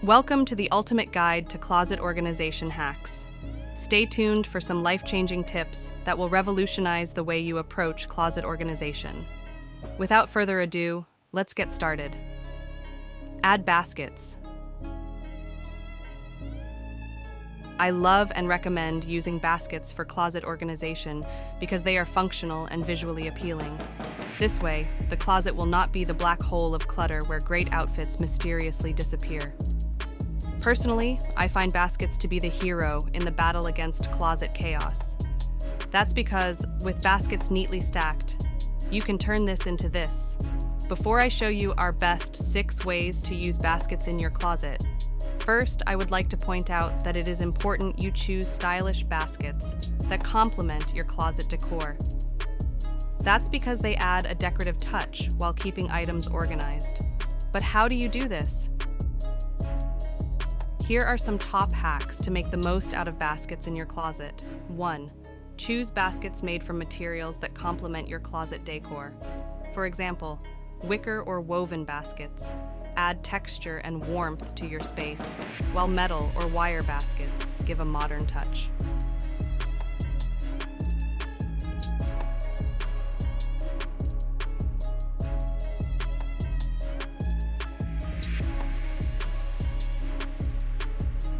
Welcome to the ultimate guide to closet organization hacks. Stay tuned for some life-changing tips that will revolutionize the way you approach closet organization. Without further ado, let's get started. Add baskets. I love and recommend using baskets for closet organization because they are functional and visually appealing. This way, the closet will not be the black hole of clutter where great outfits mysteriously disappear. Personally, I find baskets to be the hero in the battle against closet chaos. That's because, with baskets neatly stacked, you can turn this into this. Before I show you our best 6 ways to use baskets in your closet, first, I would like to point out that it is important you choose stylish baskets that complement your closet decor. That's because they add a decorative touch while keeping items organized. But how do you do this? Here are some top hacks to make the most out of baskets in your closet. 1. Choose baskets made from materials that complement your closet decor. For example, wicker or woven baskets add texture and warmth to your space, while metal or wire baskets give a modern touch.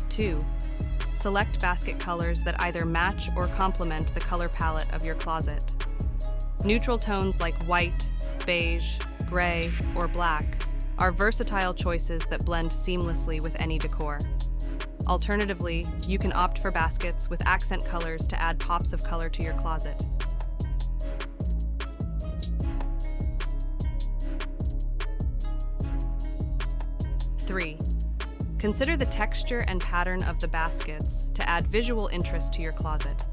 2. Select basket colors that either match or complement the color palette of your closet. Neutral tones like white, beige, gray, or black are versatile choices that blend seamlessly with any decor. Alternatively, you can opt for baskets with accent colors to add pops of color to your closet. 3. Consider the texture and pattern of the baskets to add visual interest to your closet.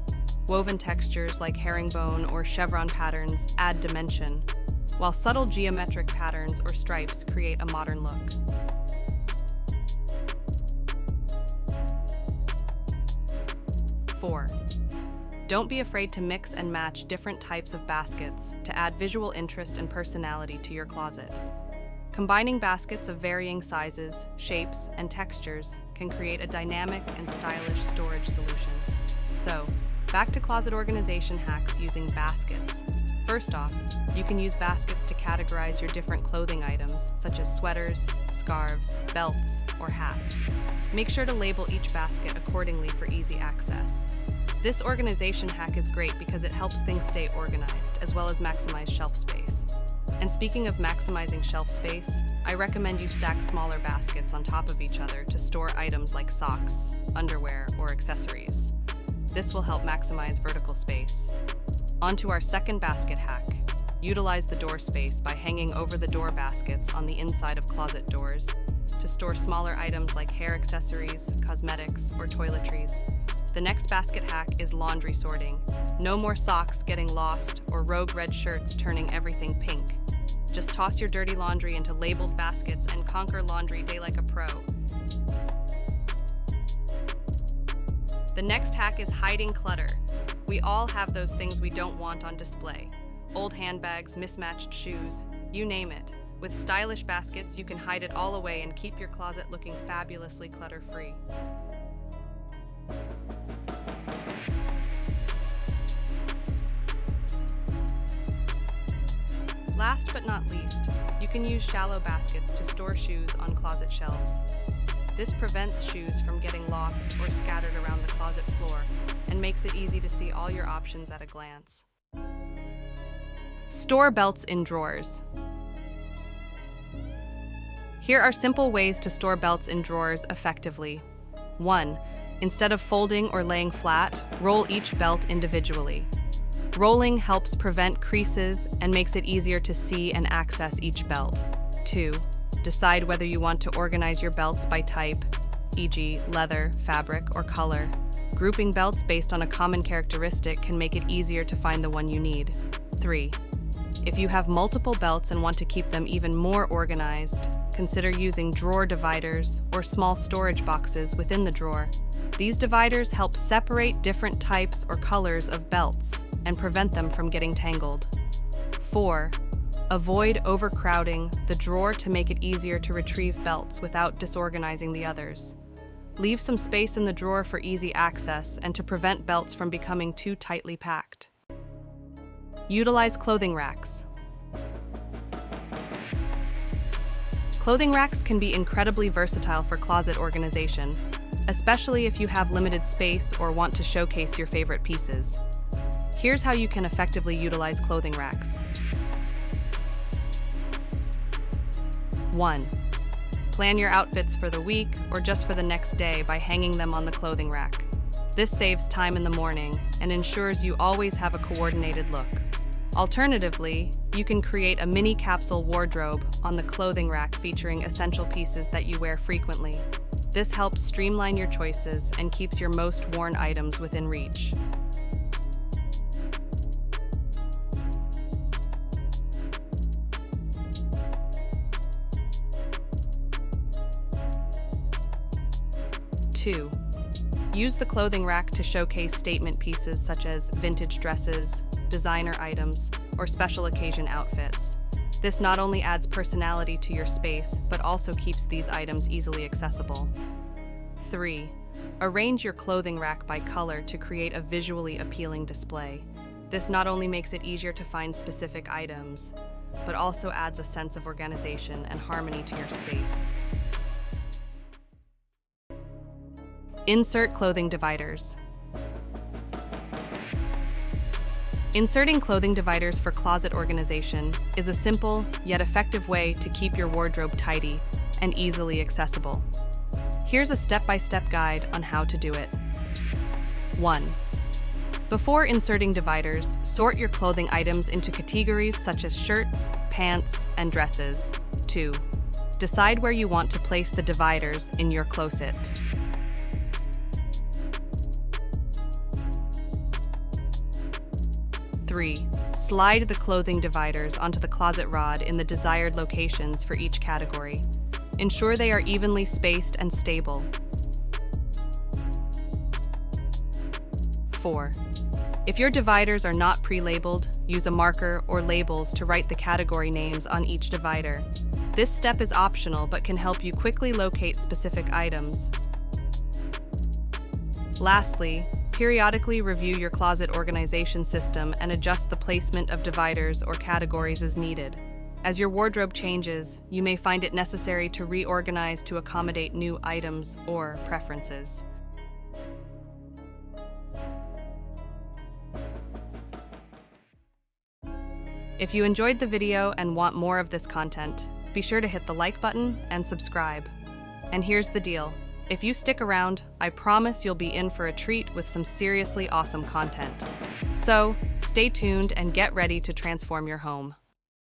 Woven textures like herringbone or chevron patterns add dimension, while subtle geometric patterns or stripes create a modern look. 4. Don't be afraid to mix and match different types of baskets to add visual interest and personality to your closet. Combining baskets of varying sizes, shapes, and textures can create a dynamic and stylish storage solution. So, back to closet organization hacks using baskets. First off, you can use baskets to categorize your different clothing items, such as sweaters, scarves, belts, or hats. Make sure to label each basket accordingly for easy access. This organization hack is great because it helps things stay organized, as well as maximize shelf space. And speaking of maximizing shelf space, I recommend you stack smaller baskets on top of each other to store items like socks, underwear, or accessories. This will help maximize vertical space. On to our second basket hack. Utilize the door space by hanging over the door baskets on the inside of closet doors to store smaller items like hair accessories, cosmetics, or toiletries. The next basket hack is laundry sorting. No more socks getting lost or rogue red shirts turning everything pink. Just toss your dirty laundry into labeled baskets and conquer laundry day like a pro. The next hack is hiding clutter. We all have those things we don't want on display. Old handbags, mismatched shoes, you name it. With stylish baskets, you can hide it all away and keep your closet looking fabulously clutter-free. Last but not least, you can use shallow baskets to store shoes on closet shelves. This prevents shoes from getting lost or scattered around the closet floor and makes it easy to see all your options at a glance. Store belts in drawers. Here are simple ways to store belts in drawers effectively. 1. Instead of folding or laying flat, roll each belt individually. Rolling helps prevent creases and makes it easier to see and access each belt. 2. Decide whether you want to organize your belts by type, e.g., leather, fabric, or color. Grouping belts based on a common characteristic can make it easier to find the one you need. 3. If you have multiple belts and want to keep them even more organized, consider using drawer dividers or small storage boxes within the drawer. These dividers help separate different types or colors of belts and prevent them from getting tangled. 4. Avoid overcrowding the drawer to make it easier to retrieve belts without disorganizing the others. Leave some space in the drawer for easy access and to prevent belts from becoming too tightly packed. Utilize clothing racks. Clothing racks can be incredibly versatile for closet organization, especially if you have limited space or want to showcase your favorite pieces. Here's how you can effectively utilize clothing racks. 1. Plan your outfits for the week or just for the next day by hanging them on the clothing rack. This saves time in the morning and ensures you always have a coordinated look. Alternatively, you can create a mini capsule wardrobe on the clothing rack featuring essential pieces that you wear frequently. This helps streamline your choices and keeps your most worn items within reach. 2. Use the clothing rack to showcase statement pieces such as vintage dresses, designer items, or special occasion outfits. This not only adds personality to your space, but also keeps these items easily accessible. 3. Arrange your clothing rack by color to create a visually appealing display. This not only makes it easier to find specific items, but also adds a sense of organization and harmony to your space. Insert clothing dividers. Inserting clothing dividers for closet organization is a simple yet effective way to keep your wardrobe tidy and easily accessible. Here's a step-by-step guide on how to do it. 1. Before inserting dividers, sort your clothing items into categories such as shirts, pants, and dresses. 2. Decide where you want to place the dividers in your closet. 3. Slide the clothing dividers onto the closet rod in the desired locations for each category. Ensure they are evenly spaced and stable. 4. If your dividers are not pre-labeled, use a marker or labels to write the category names on each divider. This step is optional but can help you quickly locate specific items. Lastly, periodically review your closet organization system and adjust the placement of dividers or categories as needed. As your wardrobe changes, you may find it necessary to reorganize to accommodate new items or preferences. If you enjoyed the video and want more of this content, be sure to hit the like button and subscribe. And here's the deal. If you stick around, I promise you'll be in for a treat with some seriously awesome content. So, stay tuned and get ready to transform your home.